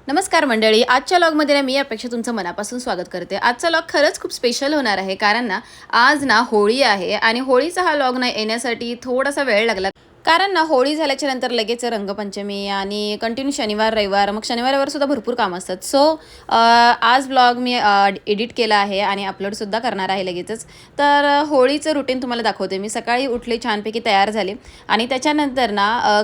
नमस्कार मंडळी, आजच्या लॉगमध्ये मी अपेक्षा तुमचं मनापासून स्वागत करते। आजचा लॉग खरंच खूप स्पेशल होणार आहे, कारण आज होळी आहे आणि होळीचा हा लॉग येण्यासाठी थोडासा वेळ लागला, कारण होळी झाल्याच्या नंतर लगेच रंगपंचमी आणि कंटिन्यू शनिवार रविवार, मग शनिवार सुद्धा भरपूर काम असतात। सो आज ब्लॉग मी एडिट केला आहे आणि अपलोडसुद्धा करणार आहे लगेचच। तर होळीचं रुटीन तुम्हाला दाखवते मी। सकाळी उठले, छानपैकी तयार झाले आणि त्याच्यानंतर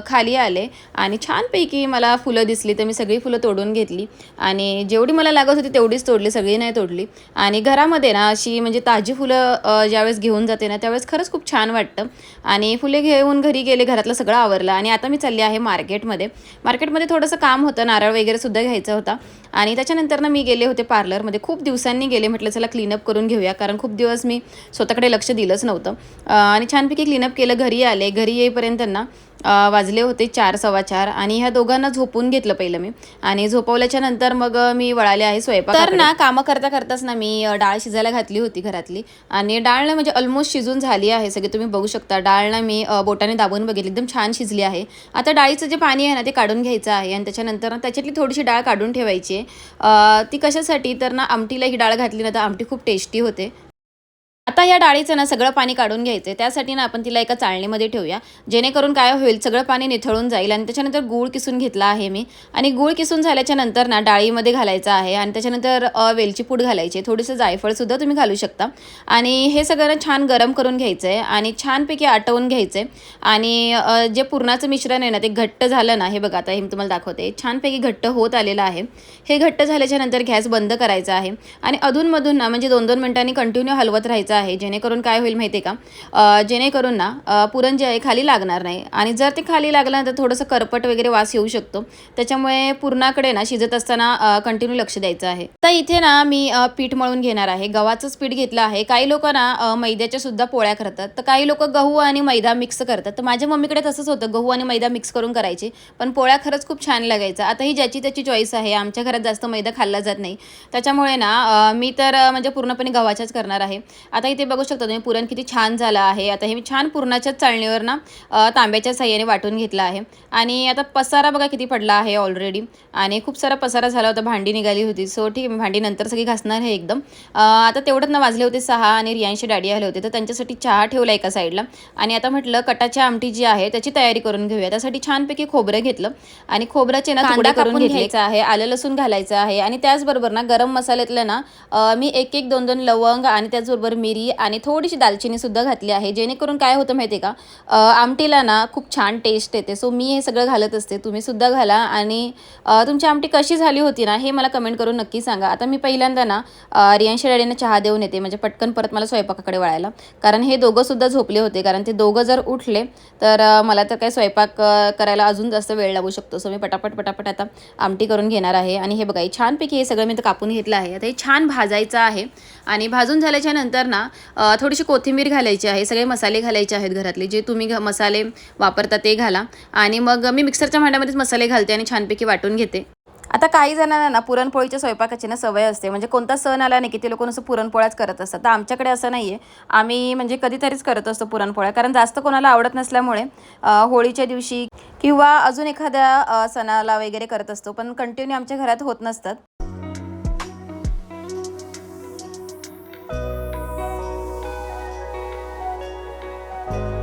खाली आले आणि छानपैकी मला फुलं दिसली तर मी सगळी फुलं तोडून घेतली आणि जेवढी मला लागत होती तेवढीच तोडली, सगळी नाही तोडली। आणि घरामध्ये अशी म्हणजे ताजी फुलं ज्यावेळेस घेऊन जाते त्यावेळेस खरंच खूप छान वाटतं। आणि फुले घेऊन घरी गेले, घरातलं सगळं आवरलं आणि आता मी चालली आहे मार्केटमध्ये थोडंसं काम होतं, नारळ वगैरे सुद्धा घ्यायचा होता। आणि त्याच्यानंतर मी गेले होते पार्लरमध्ये, खूप दिवसांनी गेले, म्हटलं चला क्लीनअप करून घेऊया, कारण खूप दिवस मी स्वतःकडे लक्ष दिलंच नव्हतं। आणि छानपैकी क्लीनअप केलं, घरी आले। घरी येईपर्यंत वाजले होते 4 सव्वा 4 आणि ह्या दोघांना झोपून घेतलं पहिलं मी आणि झोपवल्याच्या नंतर मग मी वळाले आहे स्वयंपाकाकडे। तर कामं करता करताच मी डाळ शिजायला घातली होती घरातली आणि डाळ म्हणजे ऑलमोस्ट शिजून झाली आहे सगळे, तुम्ही बघू शकता। डाळ मी बोटाने दाबून बघितली, एकदम छान शिजली आहे। आता डाळीचं जे पाणी आहे ते काढून घ्यायचं आहे आणि त्याच्यानंतर त्याच्यातली थोडीशी डाळ काढून ठेवायची आहे। ती कशासाठी तर आमटीला ही डाळ घातली तर आमटी खूप टेस्टी होते। आता या डाळीचं सगळं पाणी काढून घ्यायचं आहे, त्यासाठी आपण तिला एका चाळणीमध्ये ठेवूया, जेणेकरून काय होईल सगळं पाणी निथळून जाईल। आणि त्याच्यानंतर गूळ किसून घेतला आहे मी आणि गूळ किसून झाल्याच्या नंतर डाळीमध्ये घालायचं आहे आणि त्याच्यानंतर वेलची पूड घालायची, थोडंसं जायफळसुद्धा तुम्ही घालू शकता आणि हे सगळं छान गरम करून घ्यायचं आहे आणि छानपैकी आटवून घ्यायचं आहे। आणि जे पुरणाचं मिश्रण आहे ते घट्ट झालं हे बघा, आता हे मी तुम्हाला दाखवते, छानपैकी घट्ट होत आलेलं आहे। हे घट्ट झाल्याच्या नंतर गॅस बंद करायचा आहे आणि अधूनमधून म्हणजे 2-2 मिनिटांनी कंटिन्यू हलवत राहायचं आहे, जेणेकरून काय होईल माहिती आहे का, जेणेकरून पुरण जे आहे खाली लागणार नाही आणि जर ते खाली लागलं तर थोडंसं करपट वगैरे वास येऊ शकतो, त्याच्यामुळे पुरणाकडे शिजत असताना कंटिन्यू लक्ष द्यायचं आहे। तर इथे मी पीठ मळून घेणार आहे, गव्हाचंच पीठ घेतलं आहे। काही लोक मैद्याच्या सुद्धा पोळ्या करतात, तर काही लोक गहू आणि मैदा मिक्स करतात। तर माझ्या मम्मीकडे तसंच होतं, गहू आणि मैदा मिक्स करून करायचे, पण पोळ्या खरंच खूप छान लागायचं। आता ही ज्याची त्याची चॉईस आहे, आमच्या घरात जास्त मैदा खाल्ला जात नाही, त्याच्यामुळे मी तर म्हणजे पूर्णपणे गव्हाच्याच करणार आहे। आता इथे बघू शकता तुम्ही पुरण किती छान झालं आहे। आता हे मी छान पुरणाच्याच चाळणीवर तांब्याच्या साह्याने वाटून घेतलं आहे आणि आता पसारा बघा किती पडला आहे ऑलरेडी आणि खूप सारा पसारा झाला होता, भांडी निघाली होती। सो ठीक आहे, मी भांडी नंतर सगळी घासणार आहे एकदम। आता तेवढंच वाजले होते 6 आणि रियांशी डॅडी आले होते, तर त्यांच्यासाठी चहा ठेवला एका साईडला आणि आता म्हटलं कटाची आमटी जी आहे त्याची तयारी करून घेऊया। त्यासाठी छानपैकी खोबरं घेतलं आणि खोबऱ्याचे तुकडे करून घ्यायचं आहे, आलं लसूण घालायचं आहे आणि त्याचबरोबर गरम मसाल्यातलं मी 1-1 2-2 लवंग आणि त्याचबरोबर मिरी आणि थोडीशी दालचिनी सुद्धा घातली आहे, जेणेकरून काय होतं माहिती आहे का, आमटीला खूप छान टेस्ट येते। सो मी हे सगळं घालत असते, तुम्ही सुद्धा घाला आणि तुमची आमटी कशी झाली होती हे मला कमेंट करून नक्की सांगा। आता मी पहिल्यांदा रियांशी डॅडींना चहा देऊन येते, म्हणजे पटकन परत मला स्वयंपाकाकडे वळायला, कारण हे दोघं सुद्धा झोपले होते, कारण ते दोघं जर उठले तर मला तर काय स्वयंपाक करायला अजून जास्त वेळ लागू शकतो। सो मी पटापट आता आमटी करून घेणार आहे आणि हे बघा छानपैकी हे सगळं मी तर कापून घेतलं आहे। आता हे छान भाजायचं आहे आणि भाजून झाल्याच्या नंतर थोडीशी कोथिंबीर घालायची आहे, सगळे मसाले घालायचे आहेत घरातले, जे तुम्ही मसाले वापरता ते घाला आणि मग मी मिक्सरच्या भांड्यामध्येच मसाले घालते आणि छानपैकी वाटून घेते। आता काही जणांना पुरणपोळीच्या स्वयंपाकाची सवय असते, म्हणजे कोणता सण आला नाही की ते लोक नुसतं पुरणपोळ्याच करत असतात। तर आमच्याकडे असं नाही आहे, आम्ही म्हणजे कधीतरीच करत असतो पुरणपोळ्या, कारण जास्त कोणाला आवडत नसल्यामुळे होळीच्या दिवशी किंवा अजून एखाद्या सणाला वगैरे करत असतो, पण कंटिन्यू आमच्या घरात होत नसतात।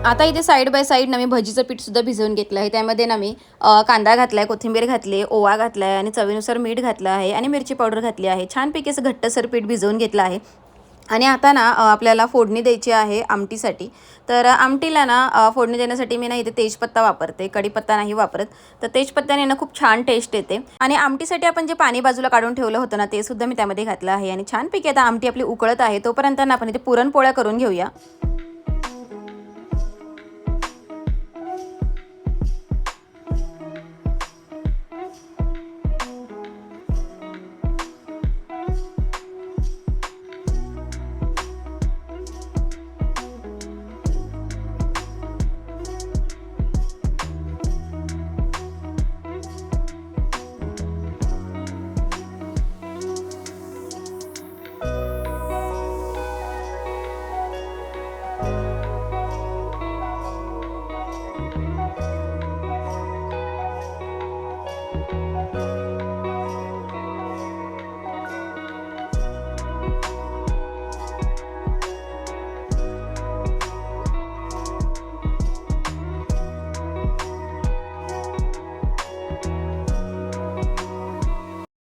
आता इथे साईड बाय साईड मी भजीचं पीठ सुद्धा भिजवून घेतलं आहे, त्यामध्ये मी कांदा घातला आहे, कोथिंबीर घातली, ओवा घातला आहे आणि चवीनुसार मीठ घातलं आहे आणि मिरची पावडर घातली आहे। छानपैकी असं घट्टसर पीठ भिजवून घेतलं आहे आणि आता ना आपल्याला फोडणी द्यायची आहे आमटीसाठी. तर आमटीला ना फोडणी देण्यासाठी मी ना इथे तेजपत्ता वापरते, कढीपत्ता नाही वापरत. तर तेजपत्त्याने ना खूप छान टेस्ट येते. आणि आमटीसाठी आपण जे पाणी बाजूला काढून ठेवलं होतं ना, ते सुद्धा मी त्यामध्ये घातलं आहे. आणि छानपैकी आता आमटी आपली उकळत आहे, तोपर्यंत ना आपण इथे पुरणपोळ्या करून घेऊया.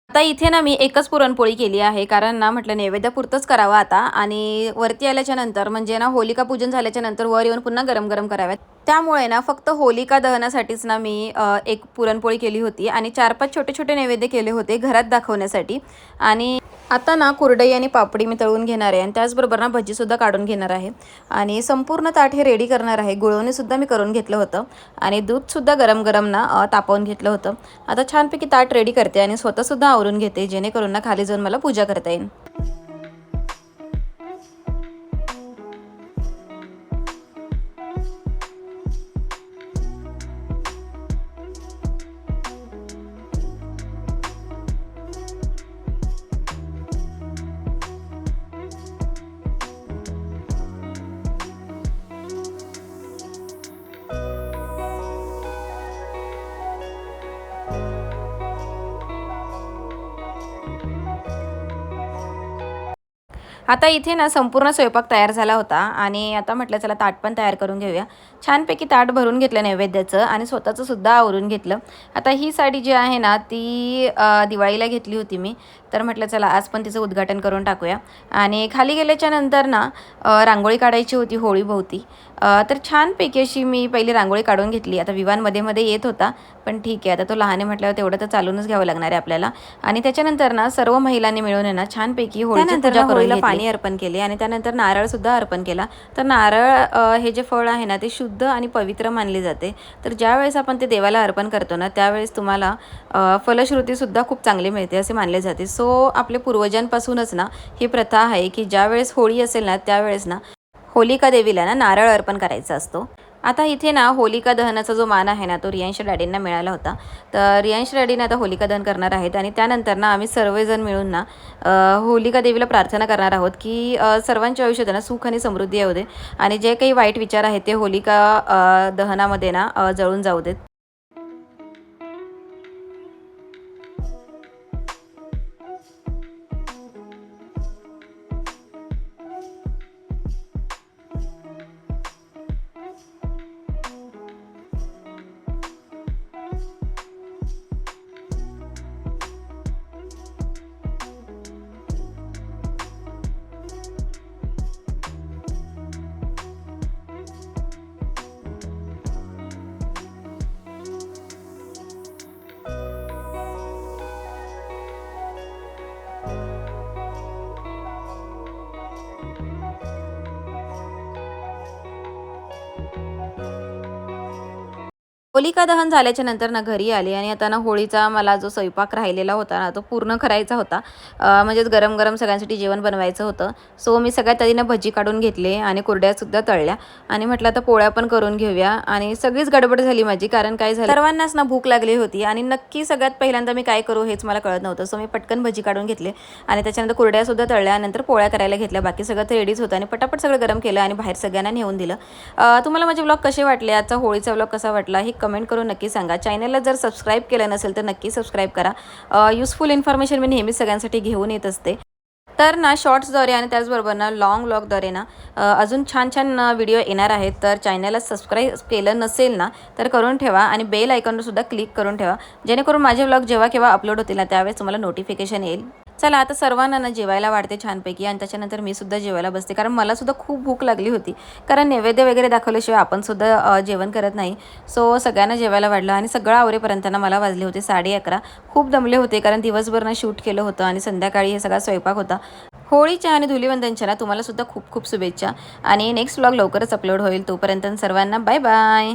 आता इथे ना मी एकच पुरणपोळी केली आहे, कारण ना म्हटलं नैवेद्यापुरतंच करावं आता. आणि वरती आल्याच्या नंतर म्हणजे ना होलिका पूजन झाल्याच्या नंतर वर येऊन पुन्हा गरम गरम कराव्यात. त्यामुळे ना फक्त होलिका दहनासाठीच ना मी एक पुरणपोळी केली होती आणि 4-5 छोटे छोटे नैवेद्य केले होते घरात दाखवण्यासाठी. आणि आता ना कुरडई आणि पापडी मी तळून घेणार आहे आणि त्याचबरोबर ना भजीसुद्धा काढून घेणार आहे. आणि संपूर्ण ताट हे रेडी करणार आहे. गुळवणीसुद्धा मी करून घेतलं होतं आणि दूधसुद्धा गरम गरम ना तापवून घेतलं होतं. आता छानपैकी ताट रेडी करते आणि स्वतःसुद्धा आवरून घेते, जेणेकरून ना खाली जाऊन मला पूजा करता येईल. आता इथे ना संपूर्ण स्वयंपाक तयार झाला होता आणि आता म्हटलं चला ताट पण तयार करून घेऊया. छानपैकी ताट भरून घेतलं नैवेद्याचं आणि स्वतःचं सुद्धा आवरून घेतलं. आता ही साडी जी आहे ना ती दिवाळीला घेतली होती मी. तर म्हटलं चला आज पण तिचं उद्घाटन करून टाकूया. आणि खाली गेल्याच्या नंतर ना रांगोळी काढायची होती होळीभोवती. तर छानपैकी अशी मी पहिली रांगोळी काढून घेतली. आता विवान मध्ये येत होता, पण ठीक आहे, आता तो लहान आहे म्हटल्यावर तेवढं तर चालूनच घ्यावं लागणार आहे आपल्याला. आणि त्याच्यानंतर ना सर्व महिलांनी मिळून आहे ना छानपैकी होळीची पूजा करून पाणी अर्पण केले आणि त्यानंतर नारळसुद्धा अर्पण केला. तर नारळ हे जे फळ आहे ना ते शुद्ध आणि पवित्र मानले जाते. तर ज्यावेळेस आपण ते देवाला अर्पण करतो ना त्यावेळेस तुम्हाला फलश्रुतीसुद्धा खूप चांगली मिळते असे मानले जाते. सो आपल्या पूर्वजांपासूनच ना ही प्रथा आहे की ज्यावेळेस होळी असेल ना त्यावेळेस ना होलिका देवीला ना नारळ अर्पण करायचा असतो. आता इथे ना होलिका दहनाचा जो मान आहे ना तो रियांश डॅडींना मिळाला होता. तर रियांश डॅडीने आता होलिका दहन करणार आहेत आणि त्यानंतर ना आम्ही सर्वजण मिळून ना होलिका देवीला प्रार्थना करणार आहोत की सर्वांच्या आयुष्यात ना सुख आणि समृद्धी येऊ दे आणि जे काही वाईट विचार आहेत ते होलिका दहनामध्ये ना जळून जाऊ देत. होलिका दहन झाल्याच्या नंतर ना घरी आले आणि आता ना होळीचा मला जो स्वयंपाक राहिलेला होता ना तो पूर्ण करायचा होता. म्हणजेच गरम गरम सगळ्यांसाठी जेवण बनवायचं होतं. सो मी सगळ्यात आधी ना भजी काढून घेतले आणि कुरड्यासुद्धा तळल्या आणि म्हटलं आता पोळ्या पण करून घेऊया. आणि सगळीच गडबड झाली माझी, कारण काय झालं सर्वांनाच ना भूक लागली होती आणि नक्की सगळ्यात पहिल्यांदा मी काय करू हेच मला कळत नव्हतं. सो मी पटकन भजी काढून घेतले आणि त्याच्यानंतर कुरड्यासुद्धा तळल्या, नंतर पोळ्या करायला घेतल्या. बाकी सगळं तर रेडीच होतं आणि पटापट सगळं गरम केलं आणि बाहेर सगळ्यांना नेऊन दिलं. तुम्हाला माझे व्लॉग कसे वाटले, आजचा होळीचा व्लॉग कसा वाटला हे कमेंट करून नक्की सांगा. चॅनलला जर सबस्क्राईब केलं नसेल तर नक्की सबस्क्राईब करा. युजफुल इन्फॉर्मेशन मी नेहमीच सगळ्यांसाठी घेऊन येत असते. तर ना शॉर्ट्सद्वारे आणि त्याचबरोबर ना लॉंग व्लॉगद्वारे ना अजून छान छान व्हिडिओ येणार आहेत. तर चॅनलला सबस्क्राईब केलं नसेल ना तर करून ठेवा आणि बेल आयकॉनवर सुद्धा क्लिक करून ठेवा, जेणेकरून माझे व्लॉग जेव्हा केव्हा अपलोड होतील ना त्यावेळेस तुम्हाला नोटिफिकेशन येईल. चला आता सर्वांना ना जेवायला वाढते छानपैकी आणि त्याच्यानंतर मी सुद्धा जेवायला बसते, कारण मला सुद्धा खूप भूक लागली होती. कारण नैवेद्य वगैरे दाखवल्याशिवाय आपण सुद्धा जेवण करत नाही. सो सगळ्यांना जेवायला वाढलं आणि सगळं आवरेपर्यंत ना मला वाजले होते 11:30. खूप दमले होते कारण दिवसभर ना शूट केलं होतं आणि संध्याकाळी हे सगळा स्वयंपाक होता. होळीच्या आणि धुलिवंदनच्या ना तुम्हाला सुद्धा खूप खूप शुभेच्छा आणि नेक्स्ट व्लॉग लवकरच अपलोड होईल. तोपर्यंत सर्वांना बाय बाय.